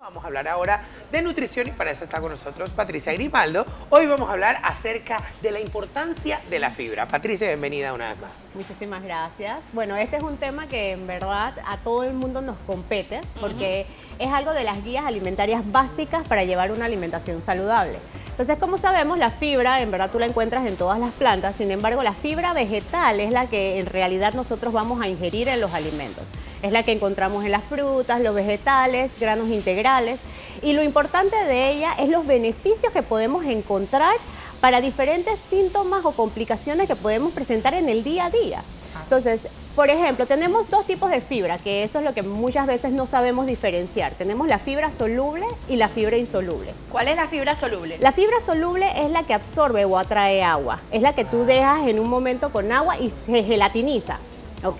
Vamos a hablar ahora de nutrición y para eso está con nosotros Patricia Grimaldo. Hoy vamos a hablar acerca de la importancia de la fibra. Patricia, bienvenida una vez más. Muchísimas gracias. Bueno, este es un tema que en verdad a todo el mundo nos compete porque es algo de las guías alimentarias básicas para llevar una alimentación saludable. Entonces, como sabemos, la fibra en verdad tú la encuentras en todas las plantas, sin embargo, la fibra vegetal es la que en realidad nosotros vamos a ingerir en los alimentos. Es la que encontramos en las frutas, los vegetales, granos integrales. Y lo importante de ella es los beneficios que podemos encontrar para diferentes síntomas o complicaciones que podemos presentar en el día a día. Entonces, por ejemplo, tenemos dos tipos de fibra, que eso es lo que muchas veces no sabemos diferenciar. Tenemos la fibra soluble y la fibra insoluble. ¿Cuál es la fibra soluble? La fibra soluble es la que absorbe o atrae agua. Es la que tú dejas en un momento con agua y se gelatiniza. ¿Ok?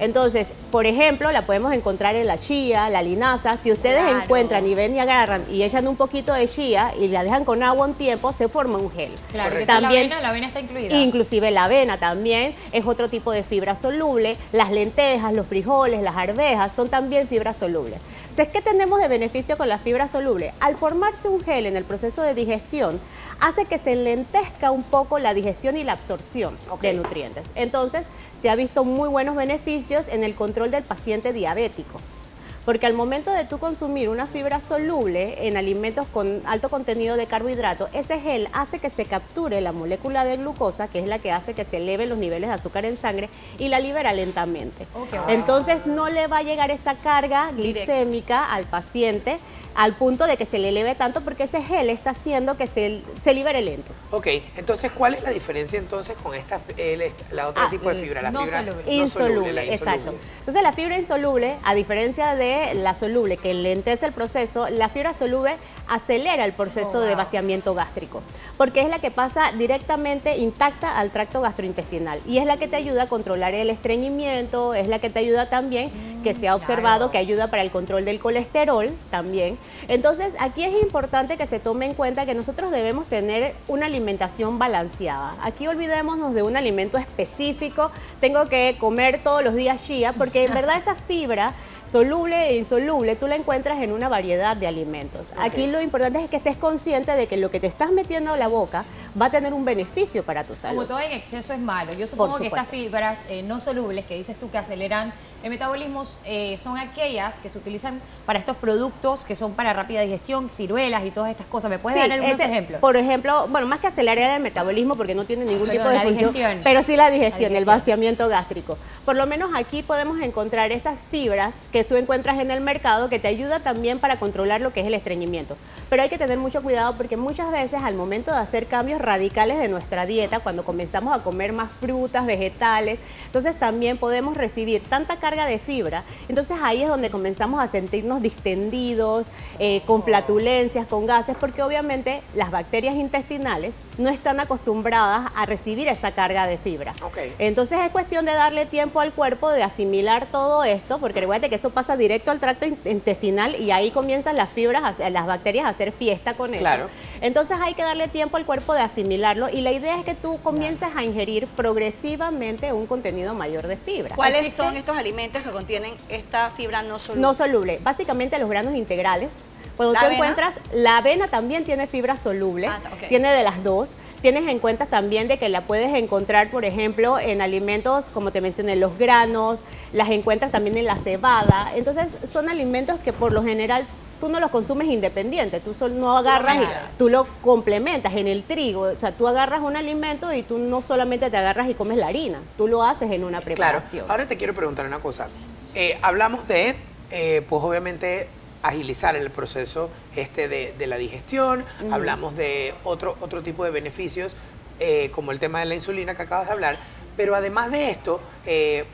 Entonces, por ejemplo, la podemos encontrar en la chía, la linaza. Si ustedes encuentran y ven y agarran y echan un poquito de chía y la dejan con agua un tiempo, se forma un gel. Claro, también, la avena está incluida. Inclusive la avena también es otro tipo de fibra soluble. Las lentejas, los frijoles, las arvejas son también fibra soluble. Entonces, ¿qué tenemos de beneficio con la fibra soluble? Al formarse un gel en el proceso de digestión, hace que se enlentezca un poco la digestión y la absorción de nutrientes. Entonces, se ha visto muy buenos beneficios en el control del paciente diabético. Porque al momento de tú consumir una fibra soluble en alimentos con alto contenido de carbohidratos, ese gel hace que se capture la molécula de glucosa, que es la que hace que se eleven los niveles de azúcar en sangre, y la libera lentamente. Entonces no le va a llegar esa carga glicémica al paciente al punto de que se le eleve tanto, porque ese gel está haciendo que se libere lento. Ok, entonces, ¿cuál es la diferencia entonces con la otra tipo de fibra? La fibra insoluble, exacto. Entonces, la fibra insoluble, a diferencia de la soluble, que lentece el proceso, la fibra soluble acelera el proceso de vaciamiento gástrico, porque es la que pasa directamente intacta al tracto gastrointestinal y es la que te ayuda a controlar el estreñimiento, es la que te ayuda también, que se ha observado que ayuda para el control del colesterol también. Entonces, aquí es importante que se tome en cuenta que nosotros debemos tener una alimentación balanceada. Aquí olvidémonos de un alimento específico, tengo que comer todos los días chía, porque en verdad esa fibra soluble e insoluble tú la encuentras en una variedad de alimentos. Aquí lo importante es que estés consciente de que lo que te estás metiendo a la boca va a tener un beneficio para tu salud. Como todo en exceso es malo. Yo supongo que estas fibras no solubles que dices tú que aceleran el metabolismo son aquellas que se utilizan para estos productos que son para rápida digestión, ciruelas y todas estas cosas. ¿Me puedes dar algunos ejemplos? Por ejemplo, bueno, más que acelerar el metabolismo porque no tiene ningún tipo de función, pero sí la digestión, el vaciamiento gástrico. Por lo menos aquí podemos encontrar esas fibras que tú encuentras en el mercado que te ayuda también para controlar lo que es el estreñimiento. Pero hay que tener mucho cuidado porque muchas veces al momento de hacer cambios radicales de nuestra dieta, cuando comenzamos a comer más frutas, vegetales, entonces también podemos recibir tanta carga de fibra, entonces ahí es donde comenzamos a sentirnos distendidos, con flatulencias, con gases, porque obviamente las bacterias intestinales no están acostumbradas a recibir esa carga de fibra. Entonces es cuestión de darle tiempo al cuerpo de asimilar todo esto, porque recuerda que eso pasa directo al tracto intestinal y ahí comienzan las fibras, las bacterias a hacer fiesta con eso. Entonces hay que darle tiempo al cuerpo de asimilarlo y la idea es que tú comiences a ingerir progresivamente un contenido mayor de fibra. ¿Cuáles son estos alimentos que contienen esta fibra no soluble? No soluble, básicamente los granos integrales. Cuando tú encuentras, la avena también tiene fibra soluble, tiene de las dos. Tienes en cuenta también de que la puedes encontrar, por ejemplo, en alimentos, como te mencioné, los granos, las encuentras también en la cebada. Entonces, son alimentos que por lo general tú no los consumes independiente, tú no agarras y tú lo complementas en el trigo. O sea, tú agarras un alimento y tú no solamente te agarras y comes la harina, tú lo haces en una preparación. Ahora te quiero preguntar una cosa. Hablamos de, pues obviamente, agilizar el proceso de la digestión, hablamos de otro tipo de beneficios, como el tema de la insulina que acabas de hablar, pero además de esto,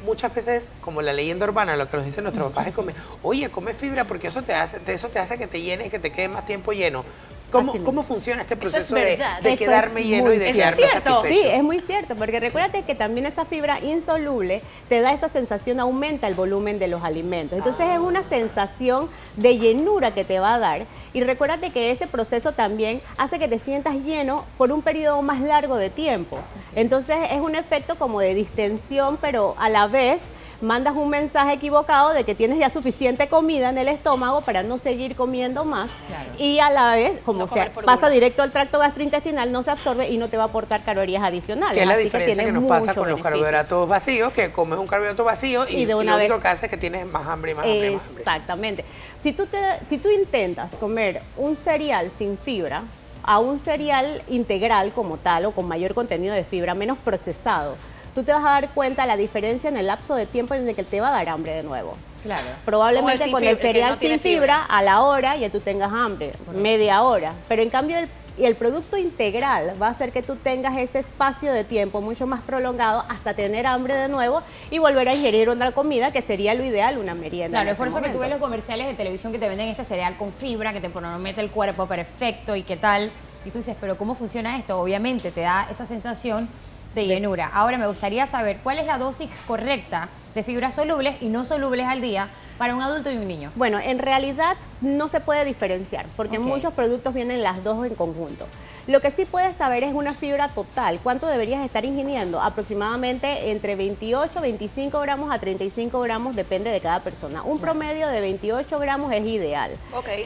muchas veces, como la leyenda urbana, lo que nos dicen nuestros papás es come fibra porque eso te hace que te llenes y que te quede más tiempo lleno. ¿Cómo funciona este proceso de quedarme lleno y de quedarme satisfecho? Sí, es muy cierto, porque recuérdate que también esa fibra insoluble te da esa sensación, aumenta el volumen de los alimentos. Entonces es una sensación de llenura que te va a dar Y recuérdate que ese proceso también hace que te sientas lleno por un periodo más largo de tiempo. Entonces es un efecto como de distensión, pero a la vez mandas un mensaje equivocado de que tienes ya suficiente comida en el estómago para no seguir comiendo más. Claro. Y a la vez, como pasa directo al tracto gastrointestinal, no se absorbe y no te va a aportar calorías adicionales. Que es la diferencia que nos pasa con los carbohidratos vacíos, que comes un carbohidrato vacío y lo único que hace es que tienes más hambre y más hambre. Exactamente. Si tú intentas comer un cereal sin fibra a un cereal integral como tal o con mayor contenido de fibra, menos procesado, tú te vas a dar cuenta de la diferencia en el lapso de tiempo en el que te va a dar hambre de nuevo. Claro. Probablemente con el cereal sin fibra, a la hora ya tú tengas hambre, media hora. Pero en cambio el producto integral va a hacer que tú tengas ese espacio de tiempo mucho más prolongado hasta tener hambre de nuevo y volver a ingerir una comida que sería lo ideal, una merienda. Claro, es por eso que tú ves los comerciales de televisión que te venden este cereal con fibra, que te promete el cuerpo perfecto y qué tal. Y tú dices, pero ¿cómo funciona esto? Obviamente te da esa sensación de llenura. Ahora me gustaría saber cuál es la dosis correcta de fibras solubles y no solubles al día para un adulto y un niño. Bueno, en realidad no se puede diferenciar porque en muchos productos vienen las dos en conjunto. Lo que sí puedes saber es una fibra total. ¿Cuánto deberías estar ingiriendo? Aproximadamente entre 28, 25 gramos a 35 gramos, depende de cada persona. Un promedio de 28 gramos es ideal.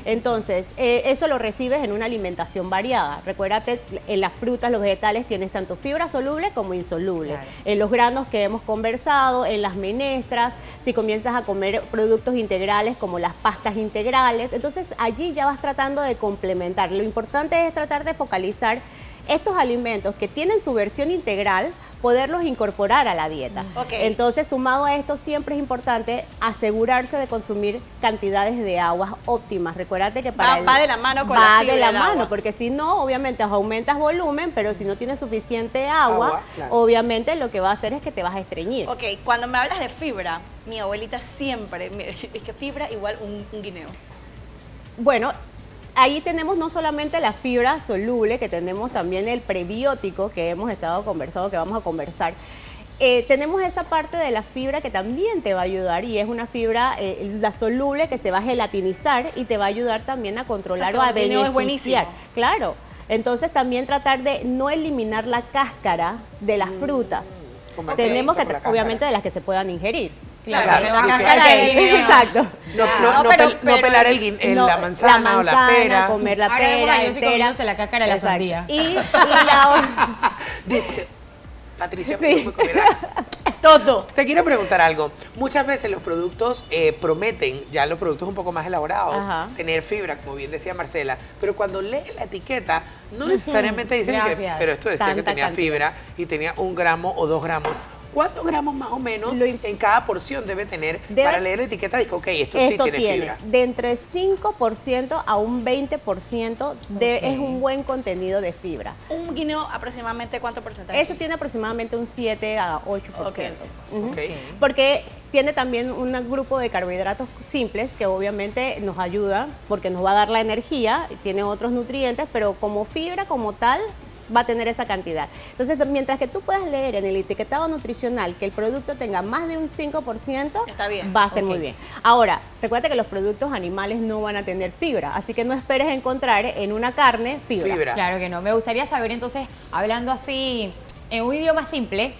Entonces, eso lo recibes en una alimentación variada. Recuérdate, en las frutas, los vegetales, tienes tanto fibra soluble como insoluble. Claro. En los granos que hemos conversado, en las menestras, si comienzas a comer productos integrales como las pastas integrales, entonces allí ya vas tratando de complementar. Lo importante es tratar de focalizar estos alimentos que tienen su versión integral, poderlos incorporar a la dieta. Entonces, sumado a esto, siempre es importante asegurarse de consumir cantidades de aguas óptimas. Recuérdate que para va de la mano con la fibra de la mano, porque si no, obviamente aumentas volumen, pero si no tienes suficiente agua, obviamente lo que va a hacer es que te vas a estreñir. Cuando me hablas de fibra, mi abuelita siempre, mira, es que fibra igual un guineo. Bueno, ahí tenemos no solamente la fibra soluble, que tenemos también el prebiótico que hemos estado conversando, que vamos a conversar. Tenemos esa parte de la fibra que también te va a ayudar y es una fibra, la soluble, que se va a gelatinizar y te va a ayudar también a controlar o a beneficiar. Claro, entonces también tratar de no eliminar la cáscara de las frutas. Tenemos que, obviamente, de las que se puedan ingerir. Claro, exacto. No pelar la manzana o la pera. Comer la pera entera. La cáscara de la sandía. Y la Dice, Patricia, sí. Toto, te quiero preguntar algo. Muchas veces los productos prometen, ya los productos un poco más elaborados, tener fibra, como bien decía Marcela, pero cuando lees la etiqueta, no necesariamente dicen que, pero esto decía que tenía fibra y tenía 1 gramo o 2 gramos. ¿Cuántos gramos más o menos en cada porción debe tener para leer la etiqueta? Digo, ok, esto sí tiene fibra. De entre 5% a un 20% es un buen contenido de fibra. ¿Un guineo aproximadamente cuánto porcentaje? Eso tiene aproximadamente un 7 a 8%. Porque tiene también un grupo de carbohidratos simples que obviamente nos ayuda porque nos va a dar la energía, tiene otros nutrientes, pero como fibra como tal, va a tener esa cantidad. Entonces, mientras que tú puedas leer en el etiquetado nutricional que el producto tenga más de un 5%, está bien. Va a ser muy bien. Ahora, recuerda que los productos animales no van a tener fibra, así que no esperes encontrar en una carne fibra. Claro que no. Me gustaría saber entonces, hablando así en un idioma simple,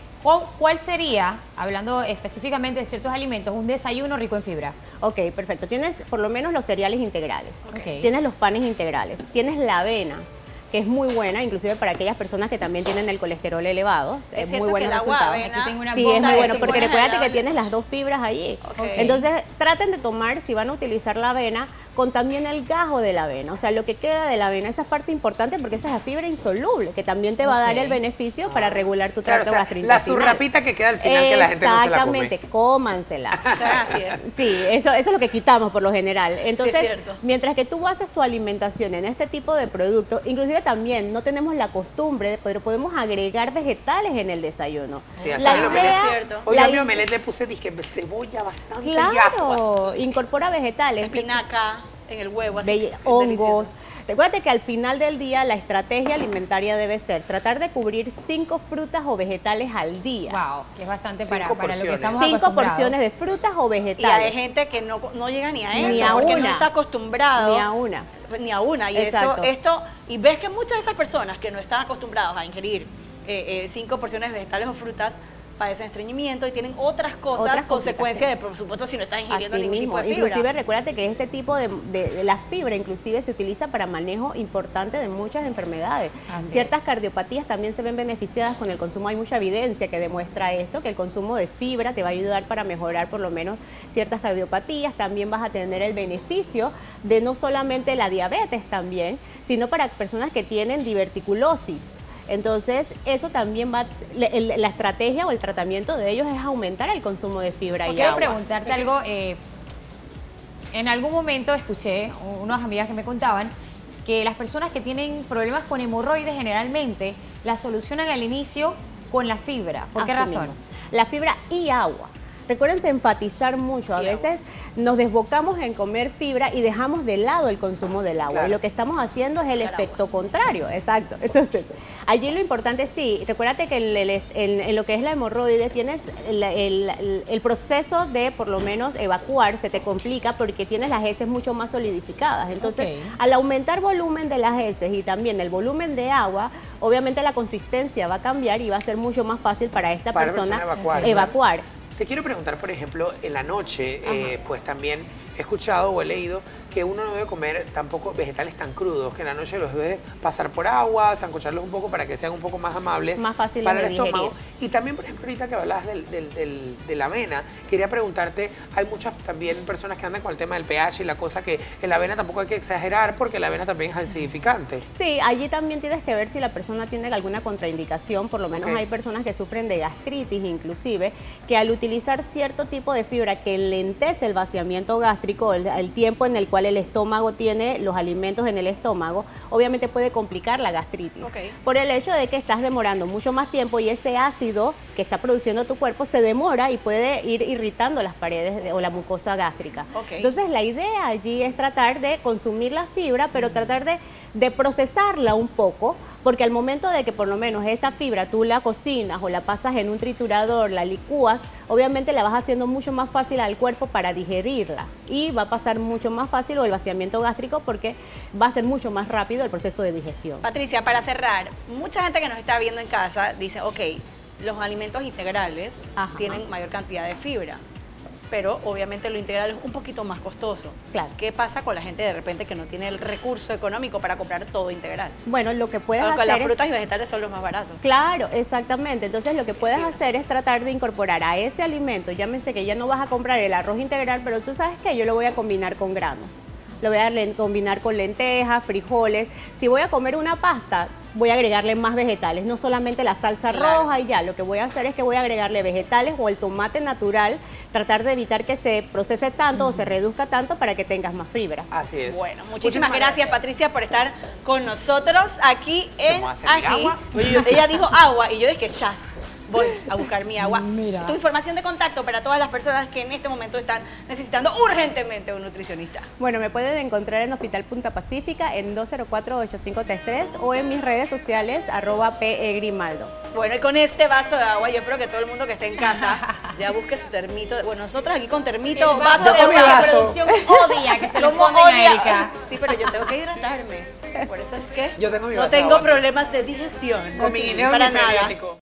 ¿cuál sería, hablando específicamente de ciertos alimentos, un desayuno rico en fibra? Ok, perfecto. Tienes por lo menos los cereales integrales, tienes los panes integrales, tienes la avena, que es muy buena, inclusive para aquellas personas que también tienen el colesterol elevado. Es muy bueno el resultado. Aquí tengo una sí, es muy bueno, porque recuérdate que tienes las 2 fibras allí. Entonces, traten de tomar, si van a utilizar la avena, con también el gajo de la avena. O sea, lo que queda de la avena, esa es parte importante porque esa es la fibra insoluble, que también te va a dar el beneficio para regular tu tracto gastrointestinal. La surrapita que queda al final, que la gente no se la come. Exactamente, cómansela. Sí, eso es lo que quitamos por lo general. Entonces, mientras que tú haces tu alimentación en este tipo de productos, inclusive también no tenemos la costumbre, pero podemos agregar vegetales en el desayuno. Sí, la idea, hoy a mi omelette le puse cebolla bastante. Claro, incorpora vegetales. Espinaca en el huevo, así, hongos. Recuérdate que al final del día la estrategia alimentaria debe ser tratar de cubrir 5 frutas o vegetales al día. Wow, que es bastante para lo que estamos 5 porciones de frutas o vegetales. Y hay gente que no llega ni a eso, ni a porque una. no está acostumbrado. Ni a una. pues, ni a una. Y y ves que muchas de esas personas que no están acostumbradas a ingerir 5 porciones de vegetales o frutas padecen estreñimiento y tienen otras consecuencias de, por supuesto, si no están ingiriendo ningún tipo de fibra. Inclusive recuérdate que este tipo de la fibra inclusive se utiliza para manejo importante de muchas enfermedades. Ciertas cardiopatías también se ven beneficiadas con el consumo. Hay mucha evidencia que demuestra esto, que el consumo de fibra te va a ayudar para mejorar por lo menos ciertas cardiopatías. También vas a tener el beneficio de no solamente la diabetes también, sino para personas que tienen diverticulosis. Entonces, eso también va, la estrategia o el tratamiento de ellos es aumentar el consumo de fibra y agua. Quiero preguntarte algo. En algún momento escuché unas amigas que me contaban que las personas que tienen problemas con hemorroides generalmente la solucionan al inicio con la fibra. ¿Por qué razón? La fibra y agua. Recuérdense enfatizar mucho, a veces nos desbocamos en comer fibra y dejamos de lado el consumo del agua. Claro. Y lo que estamos haciendo es el efecto contrario, exacto. Entonces, allí lo importante sí, recuérdate que en lo que es la hemorroide tienes el proceso de por lo menos evacuar, se te complica porque tienes las heces mucho más solidificadas. Entonces, al aumentar volumen de las heces y también el volumen de agua, obviamente la consistencia va a cambiar y va a ser mucho más fácil para esta persona evacuar. Te quiero preguntar, por ejemplo, en la noche, pues también he escuchado o he leído que uno no debe comer tampoco vegetales tan crudos, que en la noche los debe pasar por agua, sancocharlos un poco para que sean un poco más amables para el estómago. Y también, por ejemplo, ahorita que hablabas de la avena, quería preguntarte, hay muchas también personas que andan con el tema del pH y la cosa que en la avena tampoco hay que exagerar porque la avena también es acidificante. Sí, allí también tienes que ver si la persona tiene alguna contraindicación, por lo menos hay personas que sufren de gastritis inclusive, que al utilizar cierto tipo de fibra que lentece el vaciamiento gástrico, el tiempo en el cual el estómago tiene los alimentos en el estómago, obviamente puede complicar la gastritis. Por el hecho de que estás demorando mucho más tiempo y ese ácido que está produciendo tu cuerpo se demora y puede ir irritando las paredes o la mucosa gástrica. Entonces la idea allí es tratar de consumir la fibra, pero tratar de procesarla un poco, porque al momento de que por lo menos esta fibra tú la cocinas o la pasas en un triturador, la licúas, obviamente la vas haciendo mucho más fácil al cuerpo para digerirla y va a pasar mucho más fácil el vaciamiento gástrico porque va a ser mucho más rápido el proceso de digestión. Patricia, para cerrar, mucha gente que nos está viendo en casa dice, ok, los alimentos integrales tienen mayor cantidad de fibra, pero obviamente lo integral es un poquito más costoso. Claro. ¿Qué pasa con la gente de repente que no tiene el recurso económico para comprar todo integral? Bueno, lo que puedes hacer las frutas y vegetales son los más baratos. Claro, exactamente. Entonces lo que puedes hacer es tratar de incorporar a ese alimento, llámese que ya no vas a comprar el arroz integral, pero tú sabes que yo lo voy a combinar con granos. Lo voy a combinar con lentejas, frijoles. Si voy a comer una pasta, voy a agregarle más vegetales, no solamente la salsa roja y ya. Lo que voy a hacer es que voy a agregarle vegetales o el tomate natural, tratar de evitar que se procese tanto o se reduzca tanto para que tengas más fibra. Así es. Bueno, muchísimas gracias, Patricia, por estar con nosotros aquí en Ají. Ella dijo agua y yo dije chas. Voy a buscar mi agua. Tu información de contacto para todas las personas que en este momento están necesitando urgentemente un nutricionista. Bueno, me pueden encontrar en Hospital Punta Pacífica en 204-8533 o en mis redes sociales @PEGrimaldo. Bueno, y con este vaso de agua, yo espero que todo el mundo que esté en casa ya busque su termito. Bueno, nosotros aquí con termito, el vaso de agua que producción odia que se lo pongan a Erika. Sí, pero yo tengo que hidratarme. Por eso es que yo tengo mi no vaso de tengo agua. problemas de digestión. Con mi guineo para nada.